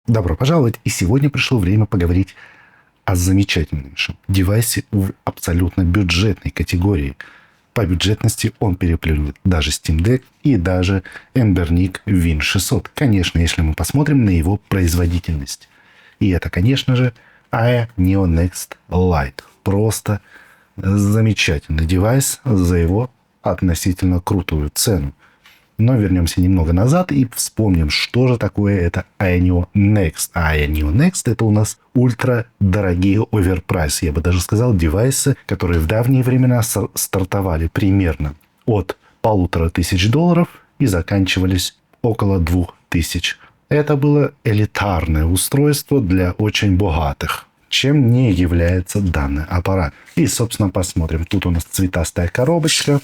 Добро пожаловать, и сегодня пришло время поговорить о замечательнейшем девайсе в абсолютно бюджетной категории. По бюджетности он переплюнет даже Steam Deck и даже Embernic Win 600. Конечно, если мы посмотрим на его производительность. И это, конечно же, Aya Neonext Lite. Просто замечательный девайс за его относительно крутую цену. Но вернемся немного назад и вспомним, что же такое это Aya Neonext. Aya Neonext — это у нас ультрадорогие оверпрайс. Я бы даже сказал, девайсы, которые в давние времена стартовали примерно от $1500 и заканчивались около 2000. Это было элитарное устройство для очень богатых, чем не является данный аппарат. И, собственно, посмотрим. Тут у нас цветастая коробочка.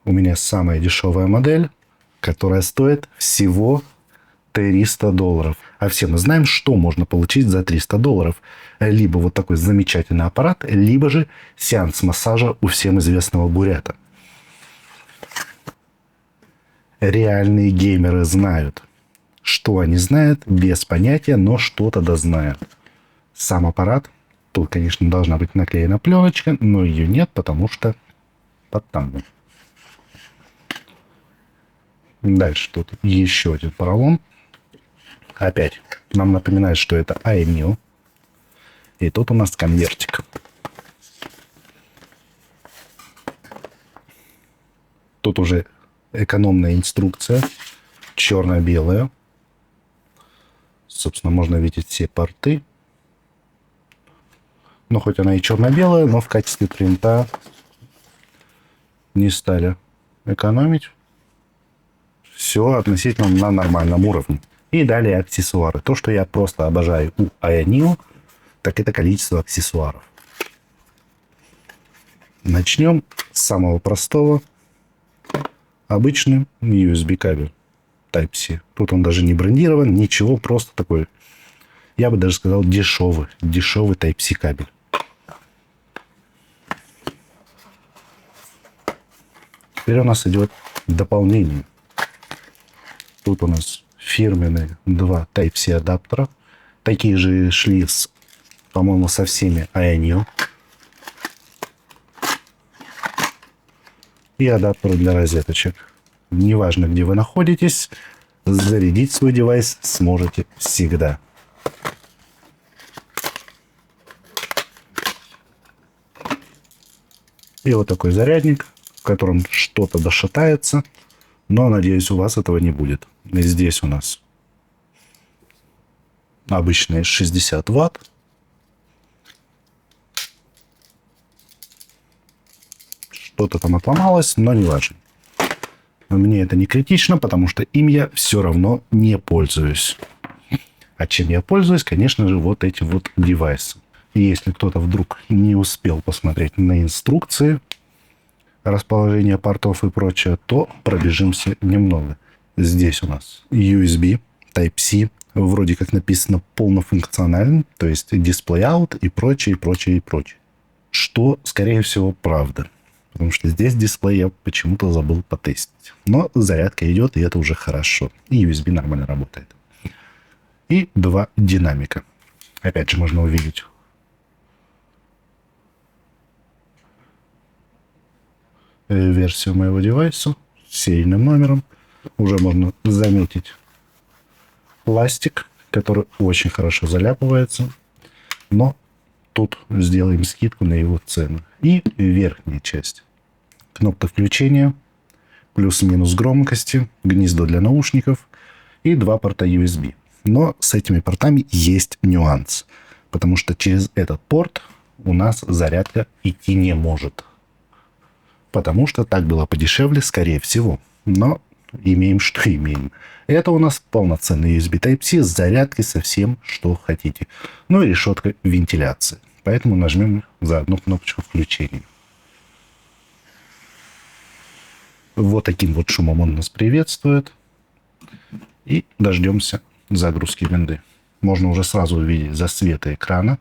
У меня самая дешевая модель, которая стоит всего $300. А все мы знаем, что можно получить за $300. Либо вот такой замечательный аппарат, либо же сеанс массажа у всем известного бурята. Реальные геймеры знают, что они знают, без понятия, но что-то да знают. Сам аппарат. Тут, конечно, должна быть наклеена пленочка, но ее нет, потому что потому. Дальше тут еще один поролон. Опять нам напоминает, что это Aya Neo. И тут у нас конвертик. Тут уже экономная инструкция. Черно-белая. Собственно, можно видеть все порты. Но хоть она и черно-белая, но в качестве принта не стали экономить. Все относительно на нормальном уровне. И далее аксессуары. То, что я просто обожаю у Aya Neo, так это количество аксессуаров. Начнем с самого простого. Обычный USB кабель Type-C. Тут он даже не брендирован, ничего, просто такой, я бы даже сказал, дешевый Type-C кабель. Теперь у нас идет дополнение. Тут у нас фирменные два Type-C адаптера. Такие же шли, по-моему, со всеми Aya Neo. И адаптеры для розеточек. Неважно, где вы находитесь, зарядить свой девайс сможете всегда. И вот такой зарядник, в котором что-то дошатается. Но, надеюсь, у вас этого не будет. И здесь у нас обычные 60 Вт. Что-то там отломалось, но не важно. Мне это не критично, потому что им я все равно не пользуюсь. А чем я пользуюсь? Конечно же, вот этим вот девайсом. И если кто-то вдруг не успел посмотреть на инструкции, расположение портов и прочее, то пробежимся немного. Здесь у нас USB, Type-C, вроде как написано полнофункциональный, то есть Display Out и прочее, и прочее, и прочее. Что, скорее всего, правда. Потому что здесь дисплей я почему-то забыл потестить. Но зарядка идет, и это уже хорошо. И USB нормально работает. И два динамика. Опять же, можно увидеть версию моего девайса с серийным номером. Уже можно заметить пластик, который очень хорошо заляпывается. Но тут сделаем скидку на его цену. И верхняя часть. Кнопка включения, плюс-минус громкости, гнездо для наушников и два порта USB. Но с этими портами есть нюанс. Потому что через этот порт у нас зарядка идти не может. Потому что так было подешевле, скорее всего. Но имеем, что имеем. Это у нас полноценный USB Type-C с зарядкой со всем, что хотите. Ну и решетка вентиляции. Поэтому нажмем за одну кнопочку включения. Вот таким вот шумом он нас приветствует. И дождемся загрузки винды. Можно уже сразу увидеть засветы экрана.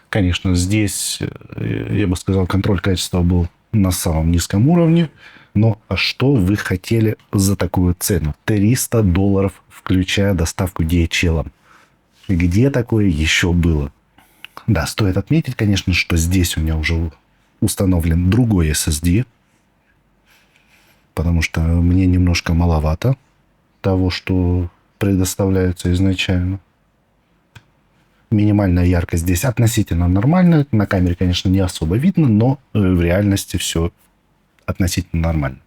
Конечно, здесь, я бы сказал, контроль качества был на самом низком уровне. Но а что вы хотели за такую цену? $300, включая доставку DHL. Где такое еще было? Да, стоит отметить, конечно, что здесь у меня уже установлен другой SSD, потому что мне немножко маловато того, что предоставляется изначально. Минимальная яркость здесь относительно нормальная. На камере, конечно, не особо видно, но в реальности все относительно нормально.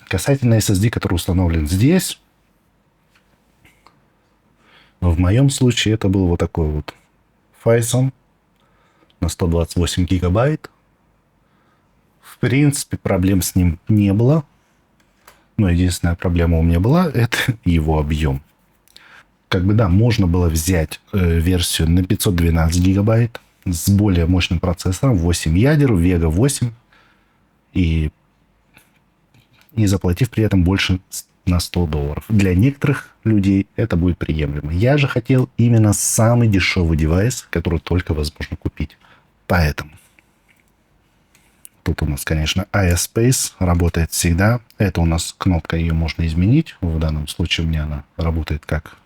Касательно SSD, который установлен здесь, в моем случае это был вот такой вот Phison на 128 гигабайт. В принципе, проблем с ним не было. Но единственная проблема у меня была – это его объем. Как бы, да, можно было взять версию на 512 гигабайт с более мощным процессором, 8 ядер, Vega 8, и не заплатив при этом больше на $100. Для некоторых людей это будет приемлемо. Я же хотел именно самый дешевый девайс, который только возможно купить. Поэтому тут у нас, конечно, iSpace работает всегда. Это у нас кнопка, ее можно изменить. В данном случае у меня она работает как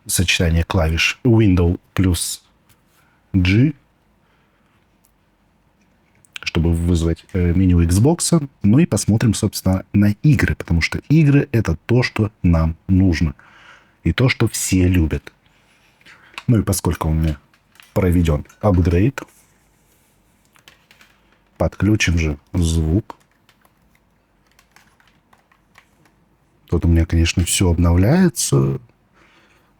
сочетание клавиш Windows плюс G, чтобы вызвать меню Xbox. Ну и посмотрим, собственно, на игры, потому что игры — это то, что нам нужно. И то, что все любят. Ну и поскольку у меня проведен апгрейд, подключим же звук. Тут у меня, конечно, все обновляется.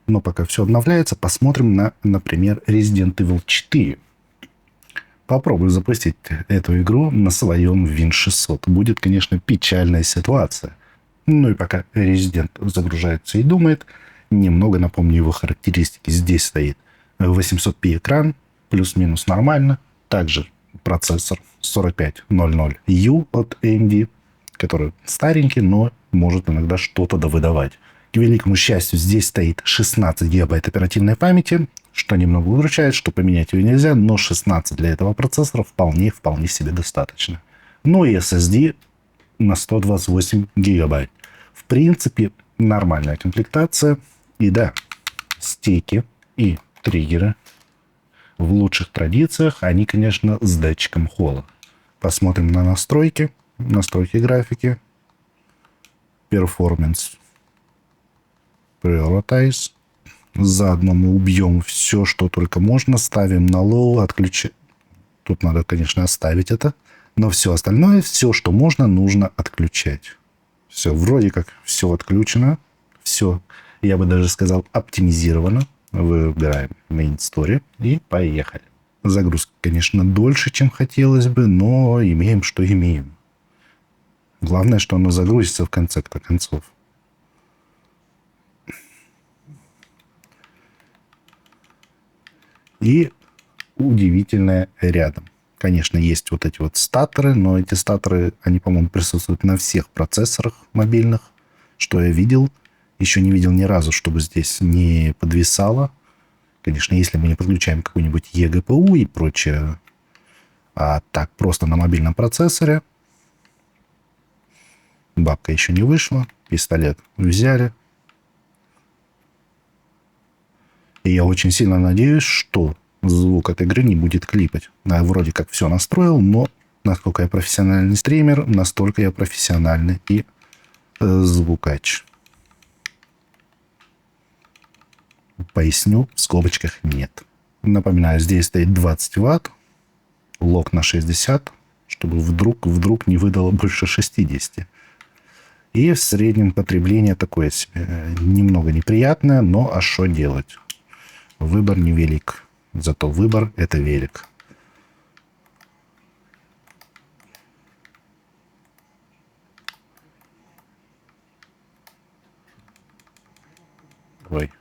Но пока все обновляется, посмотрим на, например, Resident Evil 4. Попробую запустить эту игру на своем Win 600. Будет, конечно, печальная ситуация. Ну и пока Resident загружается и думает, немного напомню его характеристики. Здесь стоит 800p экран, плюс-минус нормально. Также процессор 4500U от AMD, который старенький, но может иногда что-то довыдавать. К великому счастью, здесь стоит 16 гигабайт оперативной памяти, что немного удручает, что поменять ее нельзя, но 16 для этого процессора вполне себе достаточно. Ну и SSD на 128 гигабайт. В принципе, нормальная комплектация. И да, стеки и триггеры в лучших традициях, они, конечно, с датчиком холла. Посмотрим на настройки. Настройки графики. Performance. Prioritize. Заодно мы убьем все, что только можно. Ставим на low, отключаем. Тут надо, конечно, оставить это. Но все остальное, все, что можно, нужно отключать. Все, вроде как все отключено. Все, я бы даже сказал, оптимизировано. Выбираем Main Story и поехали. Загрузка, конечно, дольше, чем хотелось бы, но имеем, что имеем. Главное, что оно загрузится в конце-то концов. И удивительное рядом. Конечно, есть вот эти вот статоры, но эти статоры, они, по-моему, присутствуют на всех процессорах мобильных, что я видел. Еще не видел ни разу, чтобы здесь не подвисало. Конечно, если мы не подключаем какую-нибудь eGPU и прочее, а так просто на мобильном процессоре. Бабка еще не вышла, пистолет взяли. И я очень сильно надеюсь, что звук от игры не будет клипать. Я вроде как все настроил, но насколько я профессиональный стример, настолько я профессиональный и звукач. Поясню, в скобочках нет. Напоминаю, здесь стоит 20 Вт, лог на 60, чтобы вдруг не выдало больше 60. И в среднем потребление такое себе. Немного неприятное, но а что делать? Выбор невелик. Зато выбор — это велик. Ой.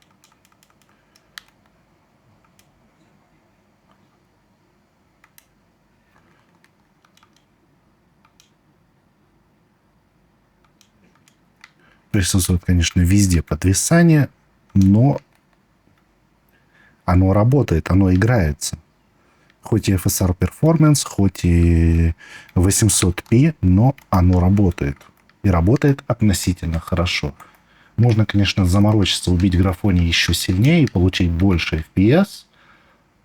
Присутствует, конечно, везде подвисание, но оно работает, оно играется. Хоть и FSR Performance, хоть и 800p, но оно работает. И работает относительно хорошо. Можно, конечно, заморочиться, убить графоний еще сильнее и получить больше FPS,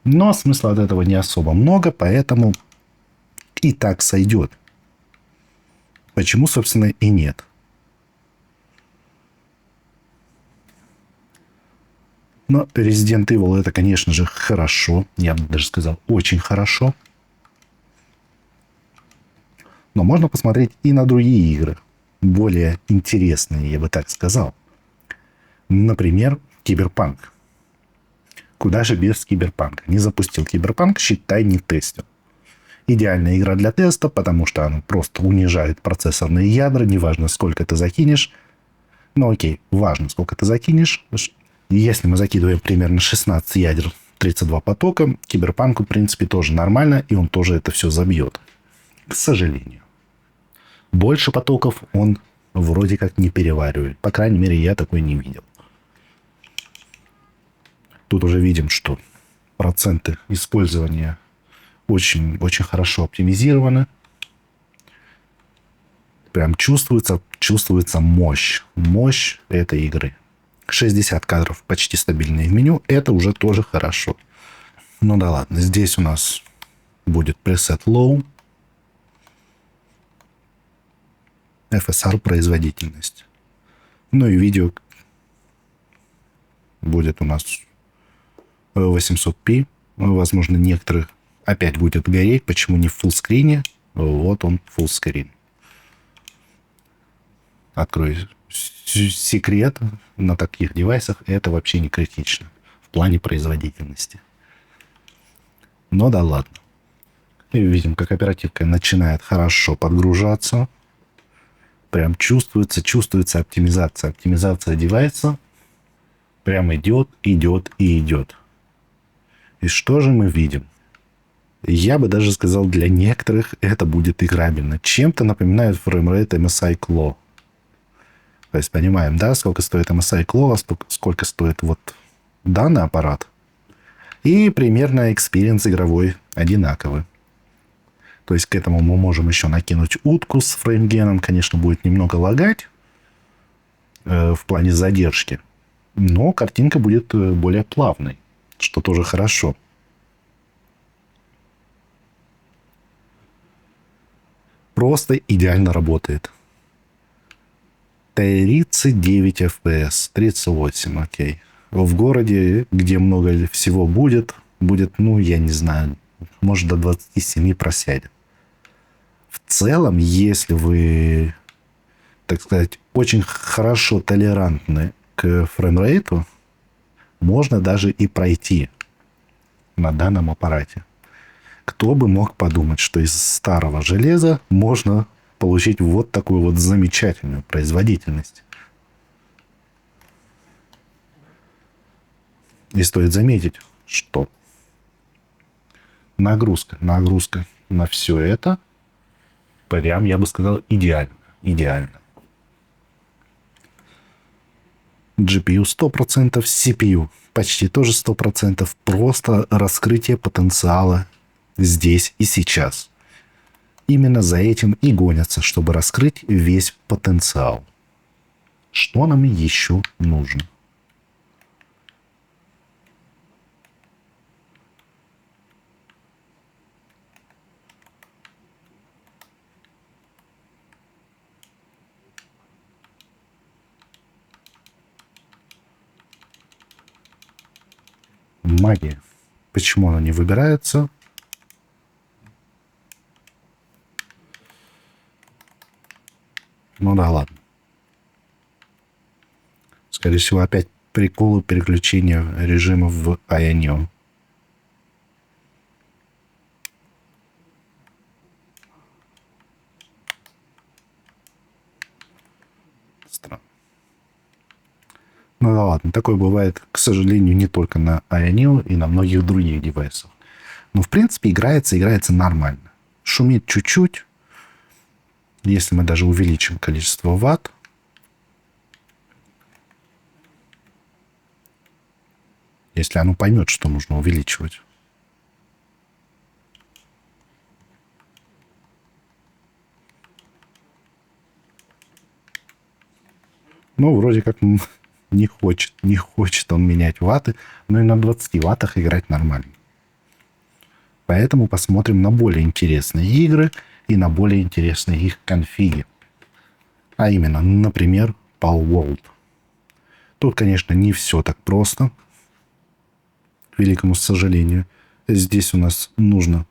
но смысла от этого не особо много, поэтому и так сойдет. Почему, собственно, и нет. Но Resident Evil это, конечно же, хорошо. Я бы даже сказал, очень хорошо. Но можно посмотреть и на другие игры. Более интересные, я бы так сказал. Например, Киберпанк. Куда же без Киберпанка? Не запустил Киберпанк, считай, не тестил. Идеальная игра для теста, потому что она просто унижает процессорные ядра, неважно, сколько ты закинешь. Ну окей, важно, сколько ты закинешь. Если мы закидываем примерно 16 ядер, 32 потока, Киберпанку, в принципе, тоже нормально, и он тоже это все забьет. К сожалению. Больше потоков он вроде как не переваривает. По крайней мере, я такой не видел. Тут уже видим, что проценты использования очень хорошо оптимизированы. Прям чувствуется мощь. Мощь этой игры. 60 кадров почти стабильные в меню. Это уже тоже хорошо. Ну да ладно. Здесь у нас будет пресет Low. FSR производительность. Ну и видео будет у нас 800p. Возможно, некоторых опять будет гореть. Почему не в фуллскрине? Вот он, фуллскрин. Открою секрет. На таких девайсах это вообще не критично. В плане производительности. Но да ладно. И видим, как оперативка начинает хорошо подгружаться. Прям чувствуется оптимизация. Оптимизация девайса прям идет. И что же мы видим? Я бы даже сказал, для некоторых это будет играбельно. Чем-то напоминает фреймрейт MSI Claw. То есть понимаем, да, сколько стоит MSI Claw, а сколько стоит вот данный аппарат. И примерно экспириенс игровой одинаковый. То есть к этому мы можем еще накинуть утку с фреймгеном. Конечно, будет немного лагать в плане задержки. Но картинка будет более плавной, что тоже хорошо. Просто идеально работает. 39 FPS, 38, окей. В городе, где много всего будет, ну, я не знаю, может, до 27 просядет. В целом, если вы, так сказать, очень хорошо толерантны к фреймрейту, можно даже и пройти на данном аппарате. Кто бы мог подумать, что из старого железа можно получить вот такую вот замечательную производительность. И стоит заметить, что нагрузка на все это прям, я бы сказал, идеально. GPU 100%, CPU почти тоже 100%. Просто раскрытие потенциала здесь и сейчас. Именно за этим и гонятся, чтобы раскрыть весь потенциал. Что нам еще нужно? Магия. Почему она не выбирается? Ну да, ладно. Скорее всего, опять приколы переключения режимов в Ionio. Странно. Ну да ладно, такое бывает, к сожалению, не только на Ionio и на многих других девайсах. Но, в принципе, играется нормально. Шумит чуть-чуть. Если мы даже увеличим количество ватт, если оно поймет, что нужно увеличивать. Но вроде как не хочет он менять ваты, но и на 20 ваттах играть нормально. Поэтому посмотрим на более интересные игры и на более интересные их конфиги. А именно, например, Palworld. Тут, конечно, не все так просто, к великому сожалению. Здесь у нас нужно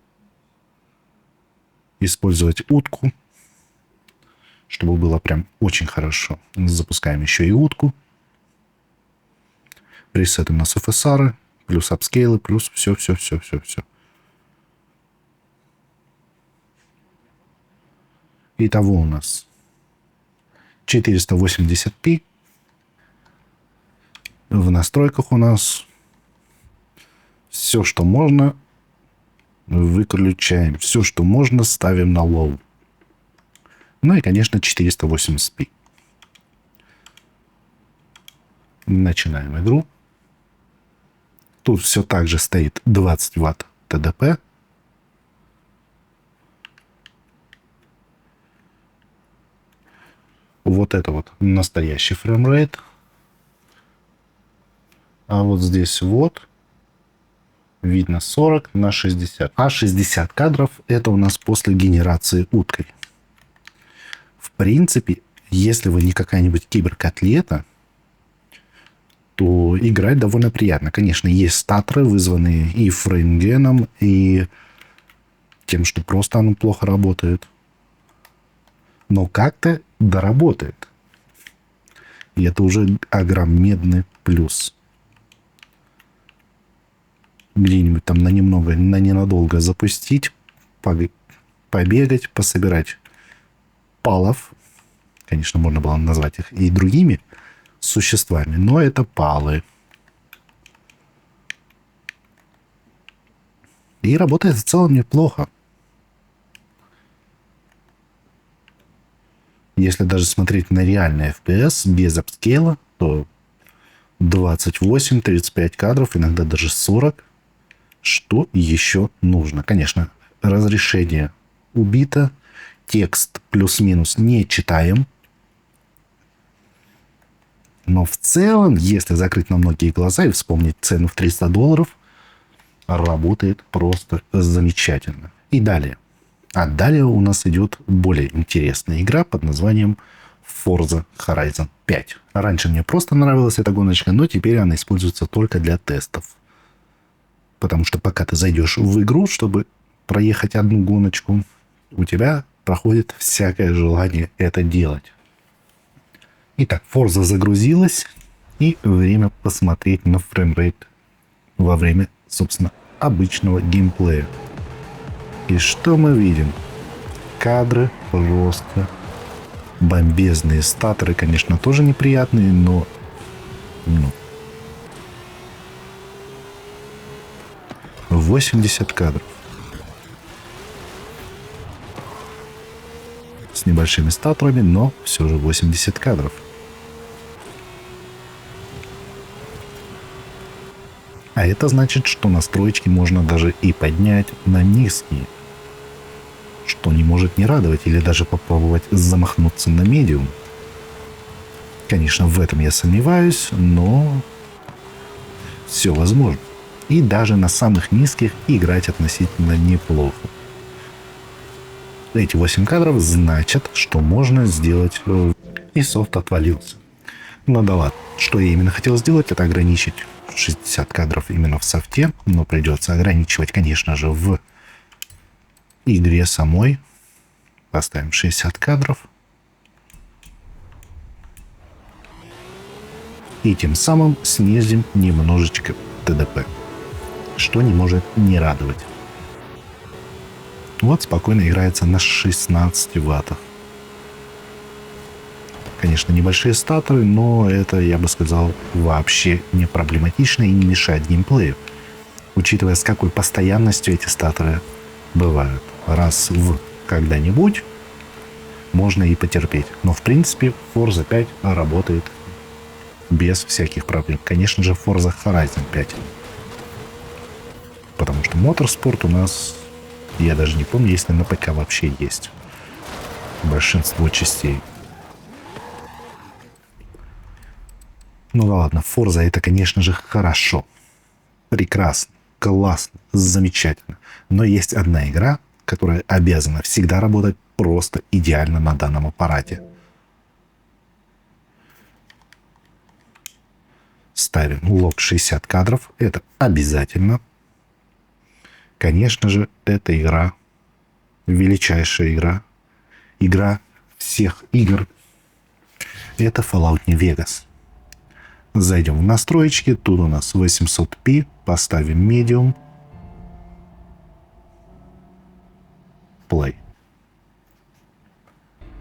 использовать утку, чтобы было прям очень хорошо. Запускаем еще и утку. Пресеты у нас FSR, плюс апскейлы, плюс все. Итого у нас 480p. В настройках у нас все, что можно, выключаем. Все, что можно, ставим на low. Ну и, конечно, 480p. Начинаем игру. Тут все так же стоит 20 Вт ТДП. Вот это вот настоящий фреймрейт. А вот здесь вот видно 40 на 60. А 60 кадров это у нас после генерации уткой. В принципе, если вы не какая-нибудь киберкотлета, то играть довольно приятно. Конечно, есть статоры, вызванные и фреймгеном, и тем, что просто оно плохо работает. Но как-то доработает. И это уже огромный плюс. Где-нибудь там на ненадолго запустить, побегать, пособирать палов. Конечно, можно было назвать их и другими существами, но это палы. И работает в целом неплохо. Если даже смотреть на реальный FPS без апскейла, то 28-35 кадров, иногда даже 40. Что еще нужно? Конечно, разрешение убито, текст плюс-минус не читаем. Но в целом, если закрыть на многие глаза и вспомнить цену в $300, работает просто замечательно. И далее. А далее у нас идет более интересная игра под названием Forza Horizon 5. Раньше мне просто нравилась эта гоночка, но теперь она используется только для тестов. Потому что пока ты зайдешь в игру, чтобы проехать одну гоночку, у тебя проходит всякое желание это делать. Итак, Forza загрузилась, и время посмотреть на фреймрейт во время, собственно, обычного геймплея. И что мы видим? Кадры просто бомбезные. Статоры, конечно, тоже неприятные, но 80 кадров. С небольшими статорами, но все же 80 кадров. А это значит, что настроечки можно даже и поднять на низкие. Что не может не радовать, или даже попробовать замахнуться на медиум. Конечно, в этом я сомневаюсь, но все возможно. И даже на самых низких играть относительно неплохо. Эти 8 кадров значат, что можно сделать... И софт отвалился. Ну да ладно. Что я именно хотел сделать, это ограничить 60 кадров именно в софте, но придется ограничивать, конечно же, в игре самой. Поставим 60 кадров. И тем самым снизим немножечко ТДП, что не может не радовать. Вот спокойно играется на 16 ваттах. Конечно, небольшие статоры, но это, я бы сказал, вообще не проблематично и не мешает геймплею. Учитывая, с какой постоянностью эти статоры бывают. Раз в когда-нибудь можно и потерпеть. Но, в принципе, Forza 5 работает без всяких проблем. Конечно же, Forza Horizon 5. Потому что Motorsport у нас, я даже не помню, если на ПК вообще есть. Большинство частей. Ну да ладно, Forza это, конечно же, хорошо. Прекрасно, классно, замечательно. Но есть одна игра, которая обязана всегда работать просто идеально на данном аппарате. Ставим лог 60 кадров. Это обязательно. Конечно же, эта игра величайшая игра. Игра всех игр. Это Fallout New Vegas. Зайдем в настройки. Тут у нас 800p. Поставим Medium. Play.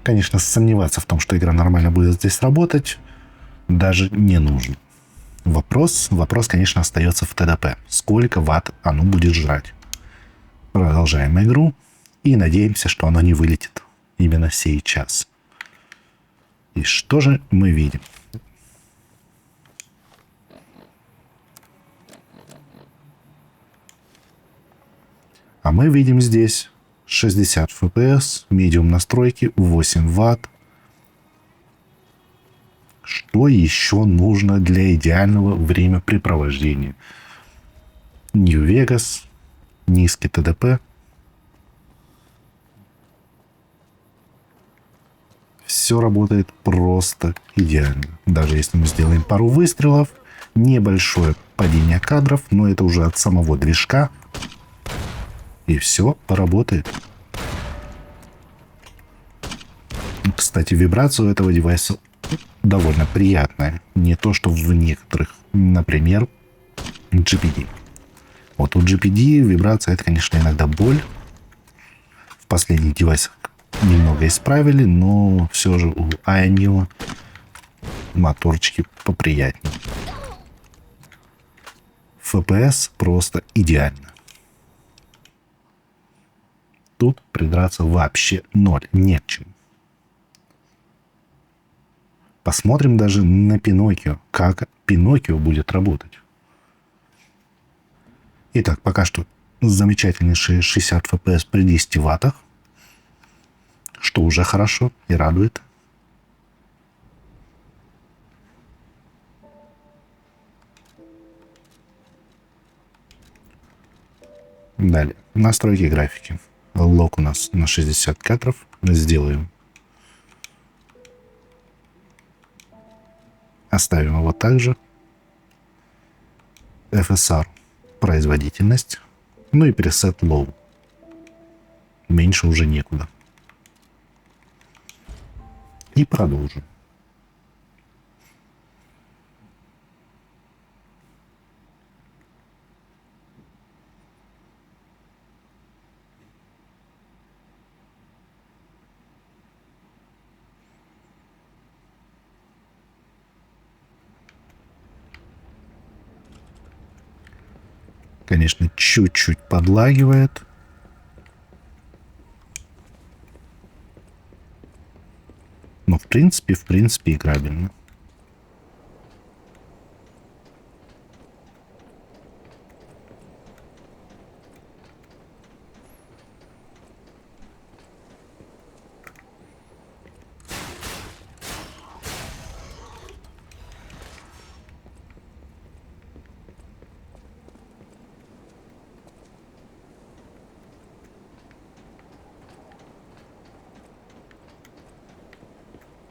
Конечно, сомневаться в том, что игра нормально будет здесь работать, даже не нужно. Вопрос, конечно, остается в ТДП. Сколько ватт оно будет жрать. Продолжаем игру и надеемся, что оно не вылетит именно сейчас. И что же мы видим? А мы видим здесь 60 FPS, medium настройки, 8 ватт. Что еще нужно для идеального времяпрепровождения? New Vegas, низкий ТДП. Все работает просто идеально. Даже если мы сделаем пару выстрелов, небольшое падение кадров, но это уже от самого движка. И все поработает. Кстати, вибрация у этого девайса довольно приятная. Не то, что в некоторых, например, GPD. Вот у GPD вибрация, это, конечно, иногда боль. В последних девайсах немного исправили, но все же у Ioneo моторчики поприятнее. FPS просто идеально. Тут придраться вообще ноль, не к чему. Посмотрим даже на Pinocchio, как Pinocchio будет работать. Итак, пока что замечательнейшие 60 FPS при 10 ваттах, что уже хорошо и радует. Далее, настройки графики. Лог у нас на 60 кадров. Сделаем. Оставим его также. FSR. Производительность. Ну и пресет Low. Меньше уже некуда. И продолжим. Конечно, чуть-чуть подлагивает. Но в принципе играбельно.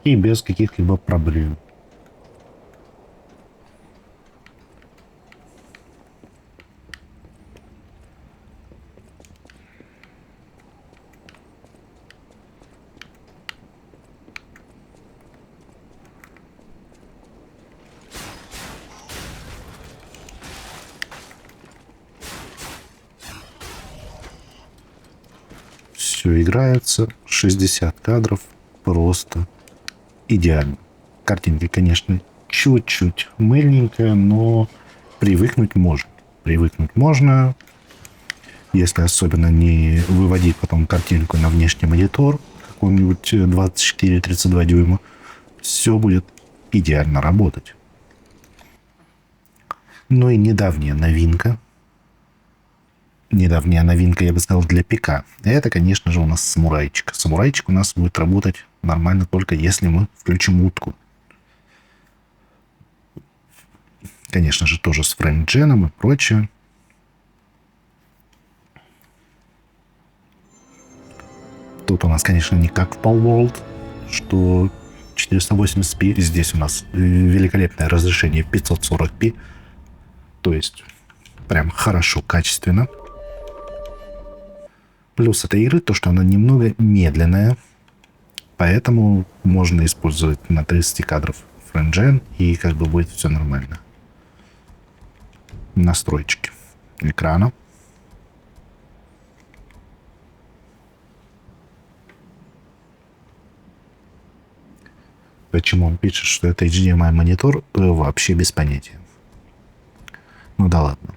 И без каких-либо проблем. Все играется. 60 кадров. Просто идеально. Картинка, конечно, чуть-чуть мыльненькая, но привыкнуть можно. Привыкнуть можно, если особенно не выводить потом картинку на внешний монитор, какой-нибудь 24-32 дюйма, все будет идеально работать. Ну и недавняя новинка, я бы сказал, для ПК. Это, конечно же, у нас самурайчик. Самурайчик у нас будет работать нормально только если мы включим утку. Конечно же, тоже с фреймдженом и прочее. Тут у нас, конечно, не как в Palworld, что 480p. Здесь у нас великолепное разрешение 540p. То есть прям хорошо, качественно. Плюс этой игры то, что она немного медленная. Поэтому можно использовать на 30 кадров фреймджен, и как бы будет все нормально. Настройки экрана. Почему он пишет, что это HDMI монитор, вообще без понятия. Ну да ладно.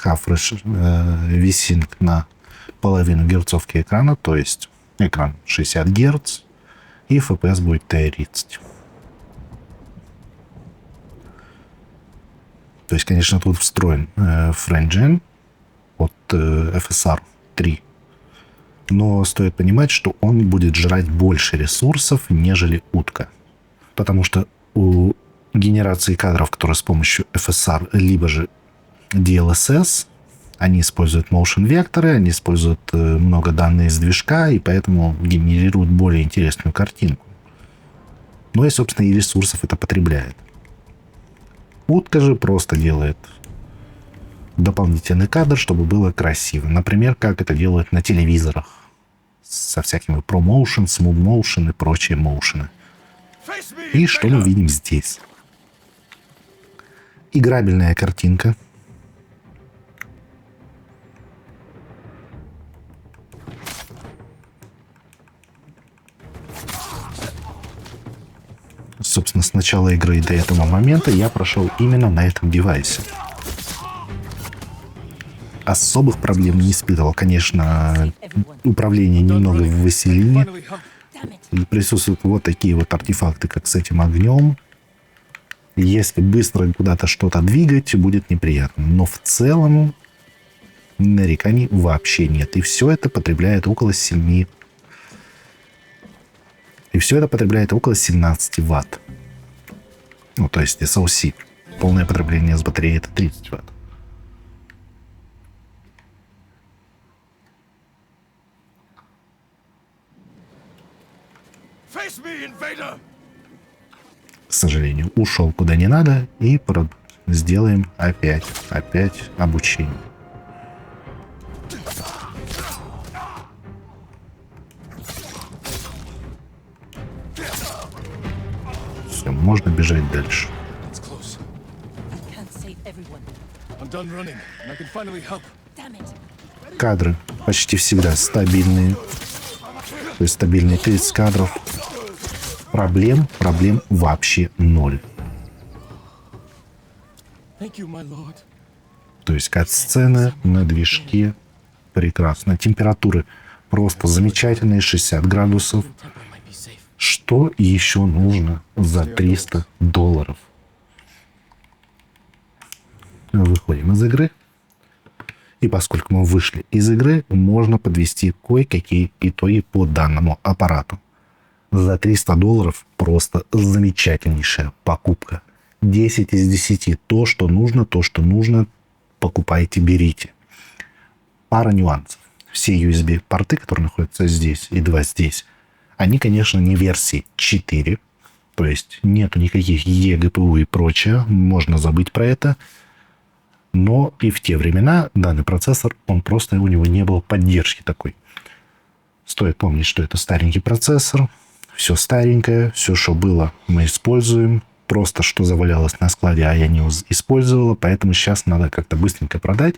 Half VSync на половину герцовки экрана, то есть экран 60 Гц, и FPS будет 30. То есть, конечно, тут встроен FrameGen от FSR 3. Но стоит понимать, что он будет жрать больше ресурсов, нежели утка. Потому что у генерации кадров, которые с помощью FSR, либо же DLSS, они используют motion векторы, они используют много данных из движка, и поэтому генерируют более интересную картинку. Ну и, собственно, и ресурсов это потребляет. Утка же просто делает дополнительный кадр, чтобы было красиво. Например, как это делают на телевизорах. Со всякими ProMotion, Smooth Motion и прочие моушены. И что мы видим здесь? Играбельная картинка. Собственно, с начала игры до этого момента я прошел именно на этом девайсе. Особых проблем не испытывал. Конечно, управление немного в Василине. Присутствуют вот такие вот артефакты, как с этим огнем. Если быстро куда-то что-то двигать, будет неприятно. Но в целом нареканий вообще нет. И все это потребляет около 7. И все это потребляет около 17 Вт. Ну, то есть SOC. Полное потребление с батареи это 30 Вт. К сожалению, ушел куда не надо, и сделаем опять обучение. Все, можно бежать дальше. Кадры почти всегда стабильные. То есть стабильные 30 кадров. Проблем вообще ноль. То есть кат-сцены на движке прекрасно. Температуры просто замечательные, 60 градусов. Что еще нужно за $300? Выходим из игры. И поскольку мы вышли из игры, можно подвести кое-какие итоги по данному аппарату. За $300 просто замечательнейшая покупка. 10 из 10. То, что нужно, покупайте, берите. Пара нюансов. Все USB-порты, которые находятся здесь и 2 здесь, они, конечно, не версии 4. То есть нету никаких eGPU и прочее. Можно забыть про это. Но и в те времена данный процессор, у него не было поддержки такой. Стоит помнить, что это старенький процессор. Все старенькое, все, что было, мы используем. Просто что завалялось на складе, а я не использовала. Поэтому сейчас надо как-то быстренько продать,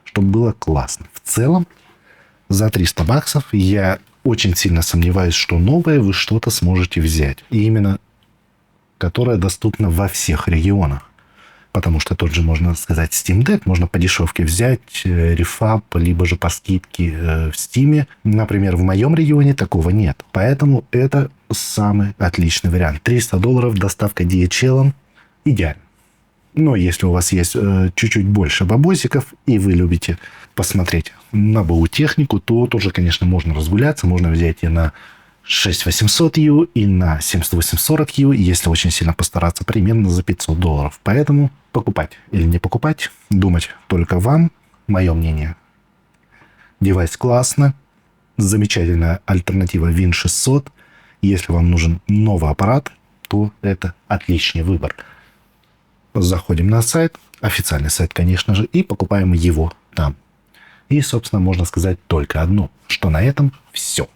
чтобы было классно. В целом, за $300 я очень сильно сомневаюсь, что новое вы что-то сможете взять. И именно которое доступно во всех регионах. Потому что тот же, можно сказать, Steam Deck можно по дешевке взять, рефаб, либо же по скидке в Steam. Например, в моем регионе такого нет. Поэтому это самый отличный вариант. $300, доставка DHL, идеально. Но если у вас есть чуть-чуть больше бабосиков, и вы любите посмотреть на БУ технику, то тоже, конечно, можно разгуляться, можно взять и на 6800U и на 7840U, если очень сильно постараться, примерно за $500. Поэтому покупать или не покупать, думать только вам. Мое мнение. Девайс классно. Замечательная альтернатива Win 600. Если вам нужен новый аппарат, то это отличный выбор. Заходим на сайт, официальный сайт, конечно же, и покупаем его там. И, собственно, можно сказать только одно, что на этом все.